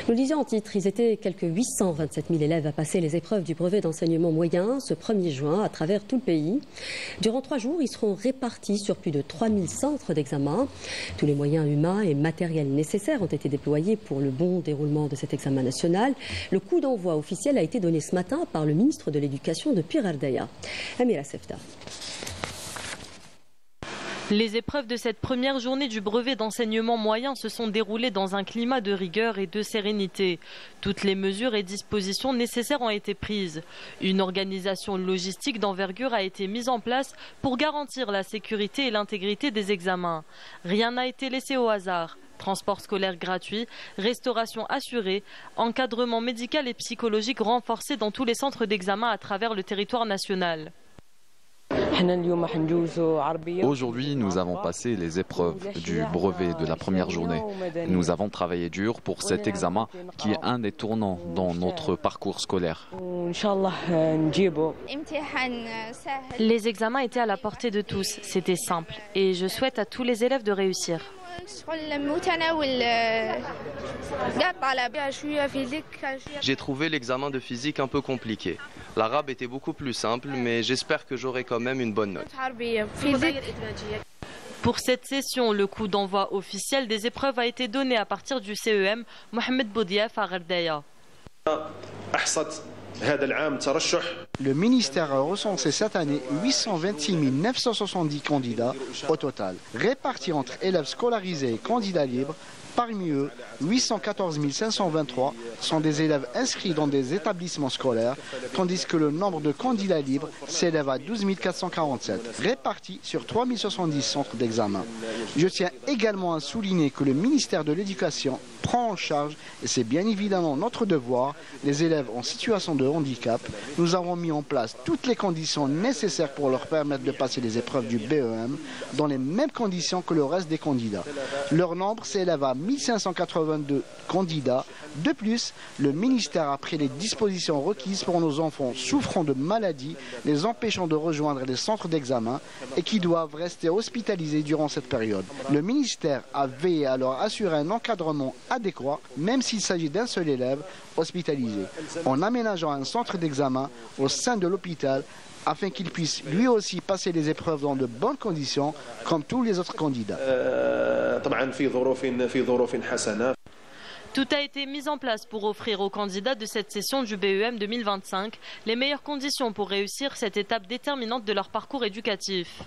Nous lisions en titre, ils étaient quelques 827 000 élèves à passer les épreuves du brevet d'enseignement moyen ce 1er juin à travers tout le pays. Durant 3 jours, ils seront répartis sur plus de 3000 centres d'examen. Tous les moyens humains et matériels nécessaires ont été déployés pour le bon déroulement de cet examen national. Le coup d'envoi officiel a été donné ce matin par le ministre de l'Éducation de Pir Ardaya. Amira Sefta. Les épreuves de cette première journée du brevet d'enseignement moyen se sont déroulées dans un climat de rigueur et de sérénité. Toutes les mesures et dispositions nécessaires ont été prises. Une organisation logistique d'envergure a été mise en place pour garantir la sécurité et l'intégrité des examens. Rien n'a été laissé au hasard. Transport scolaire gratuit, restauration assurée, encadrement médical et psychologique renforcé dans tous les centres d'examen à travers le territoire national. Aujourd'hui, nous avons passé les épreuves du brevet de la première journée. Nous avons travaillé dur pour cet examen qui est un des tournants dans notre parcours scolaire. Les examens étaient à la portée de tous, c'était simple et je souhaite à tous les élèves de réussir. J'ai trouvé l'examen de physique un peu compliqué. L'arabe était beaucoup plus simple, mais j'espère que j'aurai quand même une bonne note. Pour cette session, le coup d'envoi officiel des épreuves a été donné à partir du CEM Mohamed Boudiaf à Ardaya. Le ministère a recensé cette année 826 970 candidats au total, répartis entre élèves scolarisés et candidats libres. Parmi eux, 814 523 sont des élèves inscrits dans des établissements scolaires, tandis que le nombre de candidats libres s'élève à 12 447, répartis sur 3 070 centres d'examen. Je tiens également à souligner que le ministère de l'Éducation prend en charge, et c'est bien évidemment notre devoir, les élèves en situation de handicap. Nous avons mis en place toutes les conditions nécessaires pour leur permettre de passer les épreuves du BEM dans les mêmes conditions que le reste des candidats. Leur nombre s'élève à 1582 candidats. De plus, le ministère a pris les dispositions requises pour nos enfants souffrant de maladies, les empêchant de rejoindre les centres d'examen et qui doivent rester hospitalisés durant cette période. Le ministère a veillé à leur assurer un encadrement adéquat, même s'il s'agit d'un seul élève hospitalisé, en aménageant un centre d'examen au sein de l'hôpital afin qu'il puisse lui aussi passer les épreuves dans de bonnes conditions comme tous les autres candidats. Tout a été mis en place pour offrir aux candidats de cette session du BEM 2025 les meilleures conditions pour réussir cette étape déterminante de leur parcours éducatif.